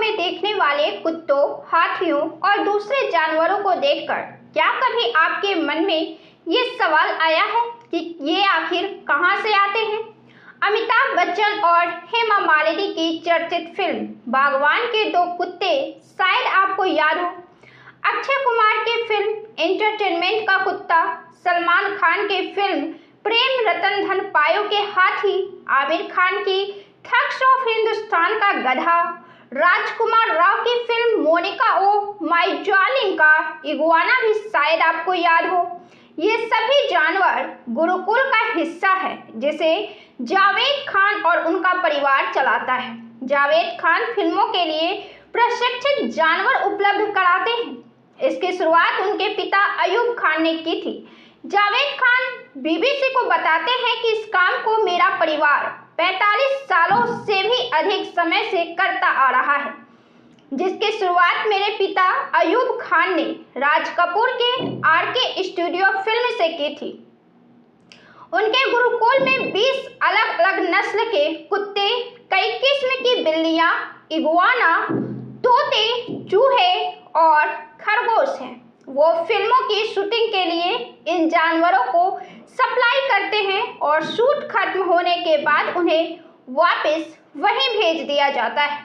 में देखने वाले कुत्तों, हाथियों और दूसरे जानवरों को देखकर क्या कभी आपके मन में ये सवाल आया है कि ये आखिर कहाँ से आते हैं? अमिताभ बच्चन और हेमा मालिनी की चर्चित फिल्म बागवान के दो कुत्ते शायद आपको याद हो। अक्षय कुमार की फिल्म एंटरटेनमेंट का कुत्ता, सलमान खान की फिल्म प्रेम रतन धन पायो के हाथी, आमिर खान की ठग्स ऑफ हिंदुस्तान का गधा, राजकुमार राव की film Monica O my darling का इगुआना भी शायद आपको याद हो। ये सभी जानवर गुरुकुल का हिस्सा है जिसे जावेद खान और उनका परिवार चलाता है। जावेद खान फिल्मों के लिए प्रशिक्षित जानवर उपलब्ध कराते हैं। इसकी शुरुआत उनके पिता अयूब खान ने की थी। जावेद खान बीबीसी को बताते हैं कि इस काम को मेरा परिवार 45 सालों से भी अधिक समय से करता आ रहा है, जिसकी शुरुआत मेरे पिता अयूब खान ने राज कपूर के आरके स्टूडियो फिल्म से की थी। उनके गुरुकुल में 20 अलग अलग नस्ल के कुत्ते, कई किस्म की बिल्लियां, इगुआना, तोते, चूहे और खरगोश हैं। वो फिल्मों की शूटिंग के लिए इन जानवरों को सप्लाई करते हैं और शूट खत्म होने के बाद उन्हें वापस वहीं भेज दिया जाता है।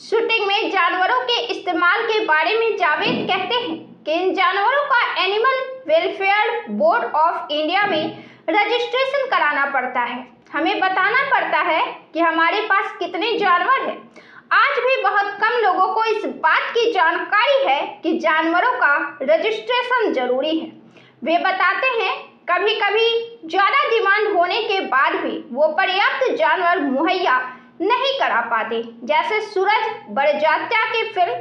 शूटिंग में जानवरों के इस्तेमाल के बारे में जावेद कहते हैं कि इन जानवरों का animal welfare board of India में रजिस्ट्रेशन कराना पड़ता है। हमें बताना पड़ता है कि हमारे पास कितने जानवर हैं। आज भी बहुत कम लोगों को इस बात की जानकारी है कि जानवरों का रजिस्ट्रेशन जरूरी है। वे बताते हैं कभी कभी ज़्यादा डिमांड होने के बाद भी वो पर्याप्त जानवर मुहैया नहीं करा पाते। जैसे सूरज बड़जात्या की फिल्म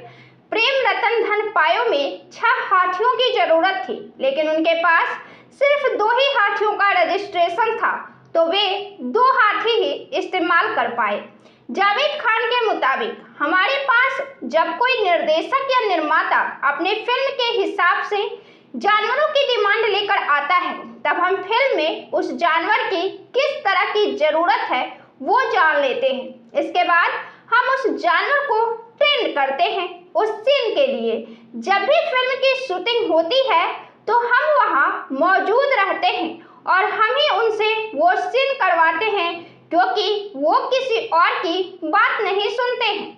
प्रेम रतन धन पायो में 6 हाथियों की जरूरत थी, लेकिन उनके पास सिर्फ 2 ही हाथियों का रजिस्ट्रेशन था, तो वे 2 हाथी ही इस्तेमाल कर पाए। जावेद खान के मुताबिक हमारे पास जब कोई निर्देशक या निर्माता अपने फिल्म के हिसाब से जानवरों की डिमांड लेकर आता है, तब हम फिल्म में उस जानवर की किस तरह की जरूरत है वो जान लेते हैं। इसके बाद हम उस जानवर को ट्रेंड करते हैं उस सीन के लिए। जब भी फिल्म की शूटिंग होती है तो हम वहां मौजूद रहते हैं और हम ही उनसे वो सीन करवाते हैं, क्योंकि वो किसी और की बात नहीं सुनते हैं।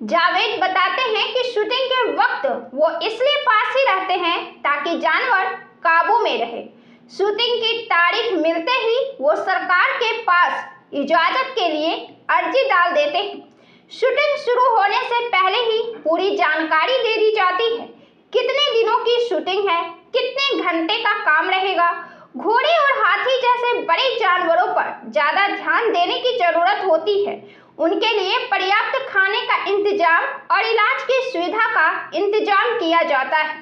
जावेद बताते हैं कि शूटिंग के वक्त वो इसलिए पास ही रहते हैं ताकि जानवर काबू में रहे। शूटिंग की तारीख मिलते ही वो सरकार के पास इजाजत के लिए अर्जी डाल देते हैं। शूटिंग शुरू होने से पहले ही पूरी जानकारी दे दी जाती है। कितने दिनों की शूटिंग है, कितने घंटे का काम रहेगा। घोड़े और हाथी जैसे बड़े जानवरों पर ज़्यादा ध्यान देने की जरूरत होती है। उनके लिए पर्याप्त खाने का इंतजाम और इलाज की सुविधा का इंतजाम किया जाता है।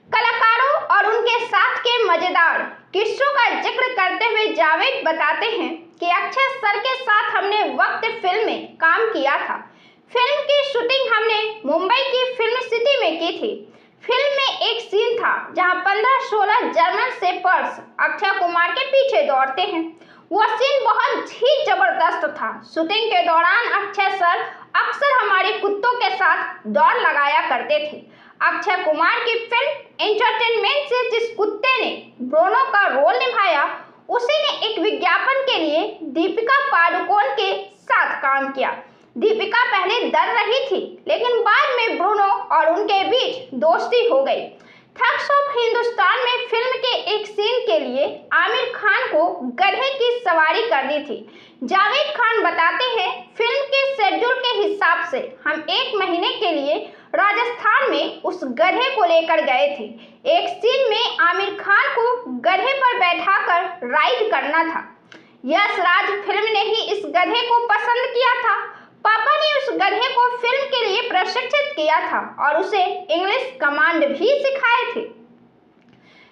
कलाकारों और उनके साथ के मजेदार किस्सों का जिक्र करते हुए जावेद बताते हैं कि अक्षय सर के साथ हमने वक्त फिल्म में काम किया था। फिल्म की शूटिंग हमने मुंबई की फिल्म सिटी में की थी। फिल्म में एक सीन था जहां 15-16 जर्मन शेपर्ड्स अक्षय कुमार के पीछे दौड़ते हैं। वो सीन बहुत ही जबरदस्त था। शूटिंग के दौरान अक्षय सर अक्सर हमारे कुत्तों के साथ दौड़ लगाया करते थे। अक्षय कुमार की फिल्म एंटरटेनमेंट से जिस कुत्ते ने ब्रूनो का रोल निभाया, उसी ने एक विज्ञापन के लिए दीपिका पादुकोण के साथ काम किया। दीपिका पहले डर रही थी, लेकिन बाद में ब्रूनो और उनके बीच दोस्ती हो गई। ठग्स ऑफ हिंदुस्तान में फिल्म के एक सीन के लिए आमिर खान को गधे की सवारी करनी थी। जावेद खान बताते हैं फिल्म के शेड्यूल के हिसाब से हम 1 महीने के लिए राजस्थान में उस गधे को लेकर गए थे। एक सीन में आमिर खान को गधे पर बैठाकर राइड करना था। यश राज फिल्म ने ही इस गधे को पसंद किया था। पापा ने उस गधे को फिल्म के लिए प्रशिक्षित किया था और उसे इंग्लिश कमांड भी सिखाए थे।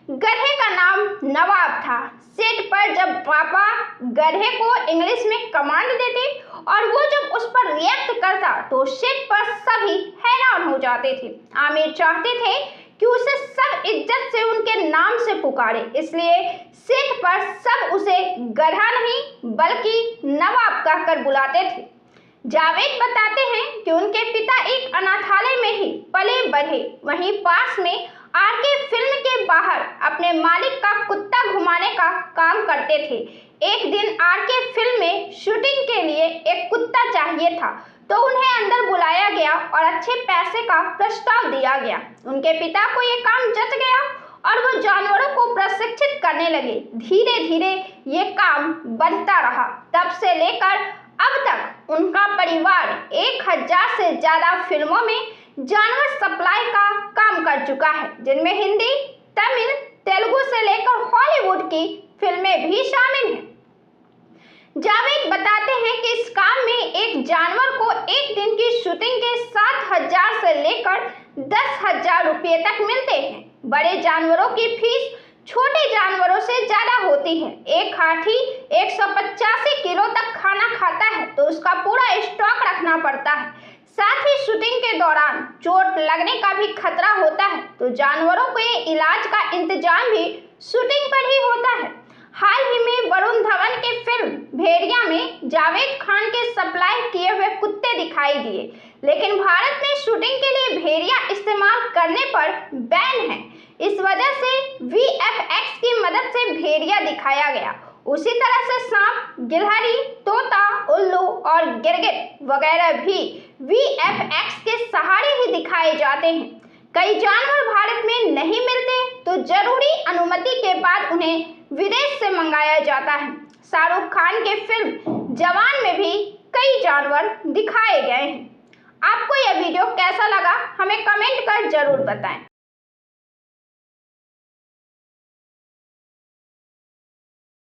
गधे का नाम नवाब था। सेट पर जब पापा गधे को इंग्लिश में कमांड देते और वो जब उस पर रिएक्ट करता तो सेट पर सभी हैरान हो जाते थे। आमिर चाहते थे कि उसे सब इज्जत से उनके नाम से पुकारे, इसलिए सेट पर सब उसे गधा नहीं बल्कि नवाब कहकर बुलाते थे। जावेद बताते हैं कि उनके पिता एक अनाथालय में ही पले बढ़े, वहीं पास में आरके फिल्म के बाहर अपने मालिक का कुत्ता घुमाने का काम करते थे। एक दिन आरके फिल्म में शूटिंग के लिए एक कुत्ता चाहिए था, तो उन्हें अंदर बुलाया गया और अच्छे पैसे का प्रस्ताव दिया गया। उनके पिता को ये काम जच गया और वो जानवरों को प्रशिक्षित करने लगे। धीरे धीरे ये काम बढ़ता रहा। तब से लेकर अब तक उनका परिवार 1000 से ज्यादा फिल्मों में जानवर सप्लाई का काम कर चुका है, जिनमें हिंदी, तमिल, तेलुगु से लेकर हॉलीवुड की फिल्में भी शामिल हैं। जावेद बताते हैं कि इस काम में एक जानवर को एक दिन की शूटिंग के 7000 से लेकर 10,000 रुपये तक मिलते हैं। बड़े जानवरों की फीस छोटे जानवरों से ज्यादा होती है। एक हाथी 185 किलो तक खाना खाता है, तो उसका पूरा स्टॉक रखना पड़ता है। साथ ही शूटिंग के दौरान चोट लगने का भी खतरा होता है, तो जानवरों के इलाज का इंतजाम भी शूटिंग पर ही होता है। हाल ही में वरुण धवन के फिल्म भेड़िया में जावेद खान के सप्लाई किए हुए कुत्ते दिखाई दिए, लेकिन भारत में शूटिंग के लिए भेड़िया इस्तेमाल करने पर बैन है। इस वजह से VFX की मदद से भेड़िया दिखाया गया। उसी तरह से सांप, गिलहरी, तोता, उल्लू और गिरगिट वगैरह भी VFX के सहारे ही दिखाए जाते हैं। कई जानवर भारत में नहीं मिलते, तो जरूरी अनुमति के बाद उन्हें विदेश से मंगाया जाता है। शाहरुख खान के फिल्म जवान में भी कई जानवर दिखाए गए हैं। आपको यह वीडियो कैसा लगा, हमें कमेंट कर जरूर बताएं।